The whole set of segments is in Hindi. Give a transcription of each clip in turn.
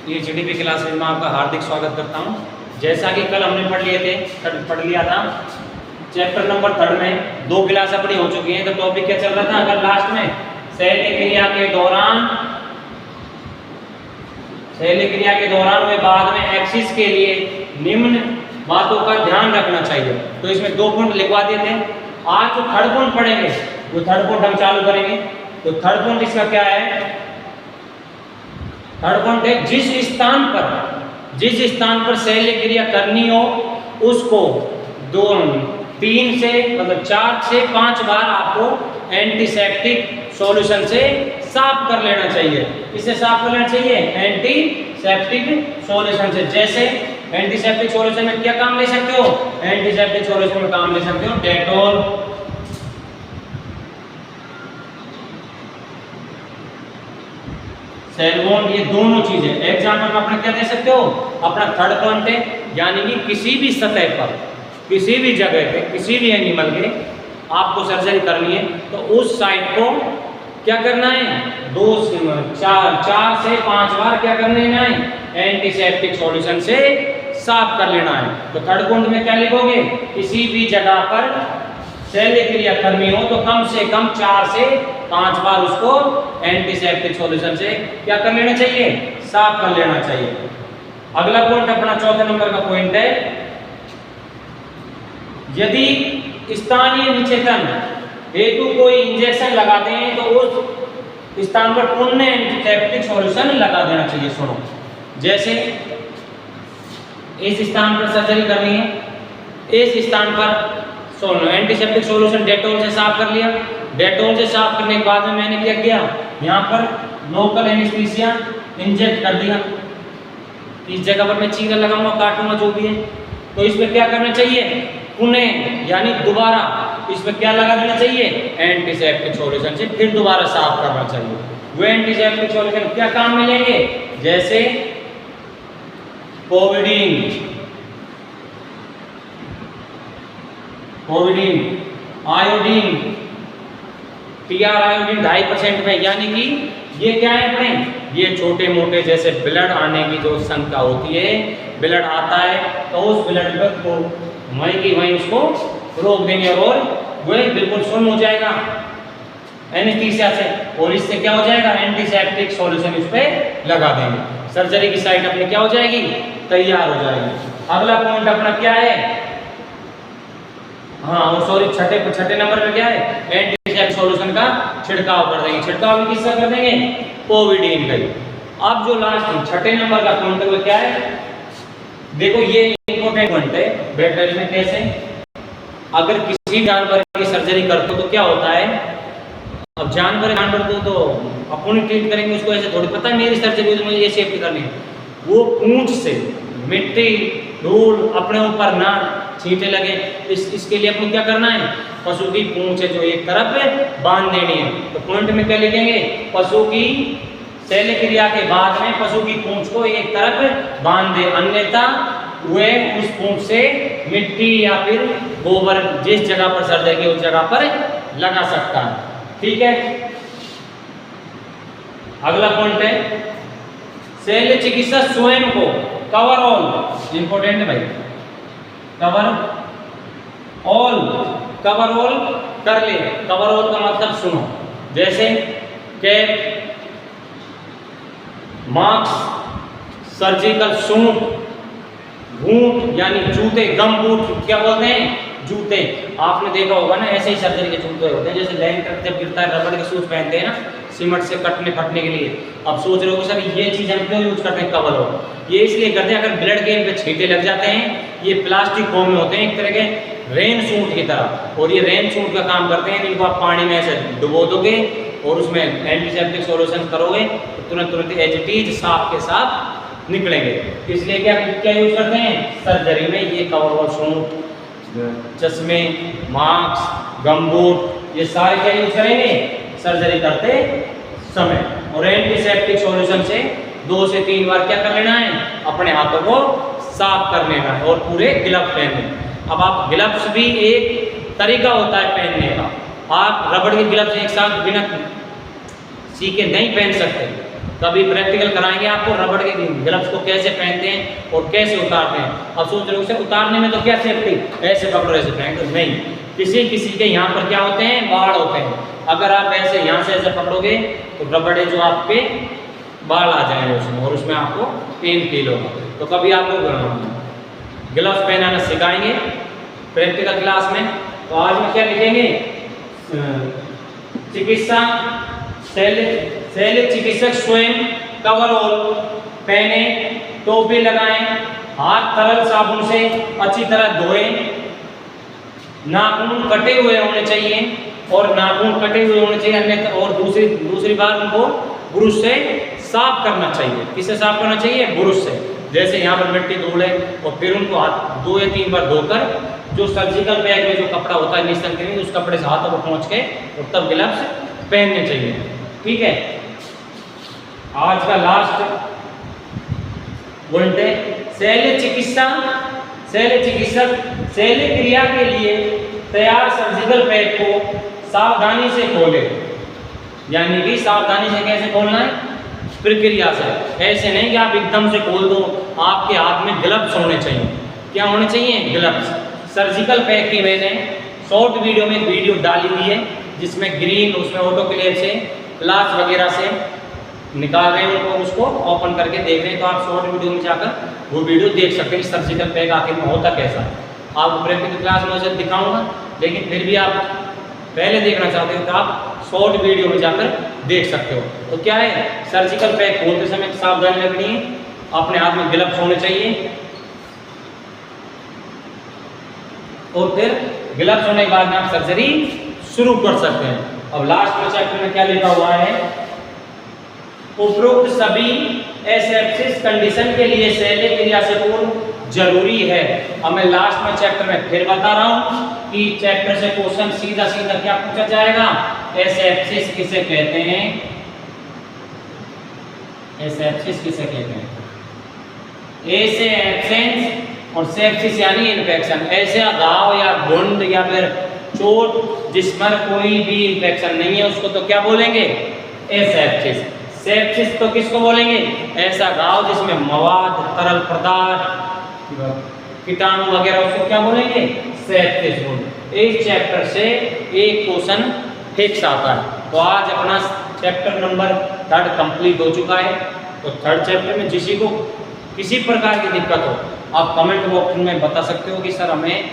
HDP क्लासेज में आपका हार्दिक स्वागत करता हूं। जैसा कि कल हमने पढ़ लिया था चैप्टर नंबर 3 में 2 क्लास अपनी हो चुकी हैं। तो टॉपिक क्या चल रहा था? अगर लास्ट में शैल्य क्रिया के दौरान वे बाद में एक्सिस के लिए निम्न बातों का ध्यान रखना चाहिए। तो इसमें 2 पॉइंट लिखवा दिए थे। आज जो थर्ड पॉइंट पढ़ेंगे, जो थर्ड पॉइंट हम चालू करेंगे, तो थर्ड पॉइंट इसका क्या है? थर्ड पॉइंट है जिस स्थान पर शैल्य क्रिया करनी हो उसको 3 से मतलब 4 से 5 बार आपको एंटीसेप्टिक सॉल्यूशन से साफ कर लेना चाहिए। इससे साफ कर लेना चाहिए एंटीसेप्टिक सॉल्यूशन से। जैसे एंटीसेप्टिक सॉल्यूशन में क्या काम ले सकते हो? एंटीसेप्टिक सॉल्यूशन में काम ले सकते हो डेटॉल, सेलबोन, ये दोनों चीजें। एग्जाम्पल में अपना क्या दे सकते हो? अपना थर्ड पॉइंट है, यानी कि किसी भी सतह पर, किसी भी जगह पे, किसी भी एनिमल के आपको सर्जरी करनी है तो उस साइट को क्या करना है? 4 से 5 बार क्या करना है? एंटीसेप्टिक सॉल्यूशन से साफ कर लेना है। तो थर्ड पॉइंट में क्या लिखोगे? किसी भी जगह पर शैल्य क्रिया करनी हो तो कम से कम 4 से 5 बार उसको एंटीसेप्टिक सॉल्यूशन से क्या कर लेना चाहिए? साफ कर लेना चाहिए। अगला पॉइंट अपना चौथे नंबर का पॉइंट है, यदि स्थानीय विच्छेदन हेतु कोई इंजेक्शन लगाते हैं तो उस स्थान पर पुनः एंटीसेप्टिक सॉल्यूशन लगा देना चाहिए। सुनो, जैसे इस स्थान पर सर्जरी करनी है, इस स्थान पर एंटीसेप्टिक सॉल्यूशन डेटॉल से साफ कर लिया। डेटॉल से साफ करने के बाद में मैंने क्या किया? यहाँ पर लोकल एनेस्थीसिया इंजेक्ट कर दिया। इस जगह पर मैं चीरा लगाऊंगा, काटूंगा, जो भी है। तो इसमें क्या करना चाहिए? पुनः यानी दोबारा इसमें क्या लगा देना चाहिए? एंटीसेप्टिक सॉल्यूशन से फिर दोबारा साफ करना चाहिए। वो एंटीसेप्टिक सॉल्यूशन क्या काम में लेंगे? जैसे पोविडीन, आयोडीन, TR आयोडीन 2.5% में, यानी कि ये क्या है अपने? ये छोटे मोटे जैसे ब्लड आने की जो शंका होती है, ब्लड आता है तो उस ब्लड को वहीं की वहीं उसको रोक देंगे और वो बिल्कुल सुन्न हो जाएगा एनेस्थीसिया से, और इससे क्या हो जाएगा? एंटीसेप्टिक सॉल्यूशन इस पे लगा देंगे। सर्जरी की साइट अपनी क्या हो जाएगी? तैयार हो जाएगी। अगला पॉइंट अपना क्या है? छठे नंबर पे क्या है? एंटीसेप्टिक सॉल्यूशन का छिड़काव कर देंगे। छिड़काव भी किसका कर देंगे? पोविडीन का। अब जो लास्ट छठे नंबर का पॉइंट है वो क्या है? देखो, ये इंपॉर्टेंट पॉइंट है। वेटरनरी में कैसे अगर किसी जानवर की सर्जरी करते हो तो क्या होता है? अब जानवर को तो अपन ट्रीट करेंगे, उसको ऐसे थोड़ी पता है मेरी सर्जरी तो मुझे ये सेफ्टी करनी है। वो पूंछ से मिट्टी धूल अपने ऊपर ना छींटे लगे, इसके लिए अपने क्या करना है? पशु की पूंछ है जो एक तरफ बांध देनी है। तो पॉइंट में क्या लिखेंगे? पशु की शैल्य क्रिया के बाद में पशु की पूंछ को एक तरफ बांध दे, अन्यथा वे उस पूंछ से मिट्टी या फिर गोबर जिस जगह पर सर्जरी की उस जगह पर लगा सकता है। ठीक है। अगला पॉइंट है, शैल्य चिकित्सक स्वयं को कवरऑल, इंपॉर्टेंट है भाई, कवरऑल कर ले। कवरऑल का मतलब सुनो, जैसे cap, mask, surgical suit, boot यानी जूते, गम बूट क्या बोलते हैं? जूते। आपने देखा होगा ना, ऐसे ही सर्जरी के जूते होते हैं। जैसे लैंटर जब गिरता है रबड़ के शूज पहनते हैं ना, सीमेंट से कटने फटने के लिए। अब सोच रहे हो सर ये चीज़ हम क्यों यूज करते हैं? कवरऑल ये इसलिए करते हैं, अगर ब्लड के इन पे छींटे लग जाते हैं, ये प्लास्टिक फॉर्म में होते हैं, एक तरह के रेन सूट की तरह, और ये रेन सूट का काम करते हैं। इनको आप पानी में ऐसे डुबो दोगे और उसमें एंटीसेप्टिक सॉल्यूशन करोगे तो तुरंत एज इट इज साफ के साथ निकलेंगे। इसलिए क्या यूज करते हैं सर्जरी में? ये कवरऑल सूट, चश्मे, मास्क, गमबूट, ये सारे क्या यूज करेंगे सर्जरी करते समय। और एंटीसेप्टिक सॉल्यूशन से 2 से 3 बार क्या कर लेना है? अपने हाथों को साफ कर लेना है और पूरे ग्लव्स पहनने। अब आप ग्लव्स भी एक तरीका होता है पहनने का। आप रबड़ के ग्लव्स एक साथ बिना सीखे नहीं पहन सकते। कभी प्रैक्टिकल कराएंगे आपको रबड़ के ग्लव्स को कैसे पहनते हैं और कैसे उतारते हैं। अब सोच रहे हो उतारने में तो क्या सेफ्टी, ऐसे पकड़ो ऐसे फेंक दो, नहीं, किसी किसी के यहाँ पर क्या होते हैं, बाढ़ होते हैं। अगर आप ऐसे यहाँ से ऐसे पकड़ोगे तो रबड़े जो आपके बाल आ जाएंगे उसमें और उसमें आपको पेन फील होगा। तो कभी आपको ग्लव्स पहनाना सिखाएंगे प्रैक्टिकल क्लास में। तो आज में क्या लिखेंगे, चिकित्सा शल्य चिकित्सक स्वयं कवरऑल पहने, टोपी लगाएं, हाथ तरल साबुन से अच्छी तरह धोएं, नाखून कटे हुए होने चाहिए और नाखून कटे हुए होने चाहिए अन्यथा, और दूसरी बार उनको ब्रश से साफ करना चाहिए। किससे साफ करना चाहिए, ब्रश से। जैसे यहाँ पर मिट्टी धूल है और फिर उनको हाथ 2 या 3 बार धोकर जो सर्जिकल बैग में जो कपड़ा होता है निस्संक्रिय, उस कपड़े से हाथों को पोंछ के और तब ग्लव्स पहनने चाहिए। ठीक है, आज का लास्ट पॉइंट है शल्य चिकित्सक शल्य क्रिया के लिए तैयार सर्जिकल बैग को सावधानी से खोले। यानी कि सावधानी से कैसे खोलना है, प्रक्रिया से, ऐसे नहीं कि आप एकदम से खोल दो। आपके हाथ में ग्लव्स होने चाहिए। क्या होने चाहिए, ग्लव्स। सर्जिकल पैक की मैंने शॉर्ट वीडियो में एक वीडियो डाली हुई है जिसमें ग्रीन, उसमें ऑटोक्लेव से ग्लास वगैरह से निकाल रहे हैं उनको, उसको ओपन करके देख रहे हैं। तो आप शॉर्ट वीडियो में जाकर वो वीडियो देख सकते हैं सर्जिकल पैक आखिर में होता कैसा। आपको प्रैक्टिकल क्लास में उसे दिखाऊंगा, लेकिन फिर भी आप पहले देखना चाहते हो तो आप शॉर्ट वीडियो में जाकर देख सकते हो। तो क्या है, सर्जिकल पैक खोलते समय सावधानी रखनी है, अपने हाथ में ग्लव्स होने चाहिए और फिर ग्लव्स होने के बाद में आप सर्जरी शुरू कर सकते हैं। अब लास्ट में चैप्टर में क्या लिखा हुआ है, उपरोक्त सभी एसेप्सिस कंडीशन के लिए शल्य क्रिया से पूर्व जरूरी है। अब मैं लास्ट में चैप्टर में फिर बता रहा हूं कि चैप्टर से क्वेश्चन सीधा सीधा क्या पूछा जाएगा, एसेप्सिस किसे कहते हैं, एसेप्सिस किसे कहते हैं, ऐसे एब्सेंस और सेप्सिस यानी इन्फेक्शन, ऐसे घाव या वुंड या फिर चोट जिस पर कोई भी इन्फेक्शन नहीं है उसको तो क्या बोलेंगे, एसेप्सिस। सेप्सिस तो किसको बोलेंगे, ऐसा घाव जिसमें मवाद, तरल पदार्थ, कीटाणु वगैरह, उसको क्या बोलेंगे, सेप्सिस बोलेंगे। इस चैप्टर से एक क्वेश्चन फिक्स आता है। तो आज अपना चैप्टर नंबर 3 कंप्लीट हो चुका है। तो 3rd चैप्टर में जिसी को किसी प्रकार की दिक्कत हो आप कमेंट बॉक्स में बता सकते हो कि सर हमें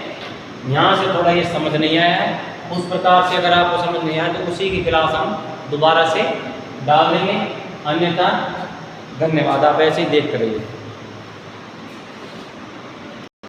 यहाँ से थोड़ा ये समझ नहीं आया है। उस प्रकार से अगर आपको समझ नहीं आया तो उसी की क्लास हम दोबारा से डाल देंगे। अन्यथा धन्यवाद, आप ऐसे ही देखते रहिए।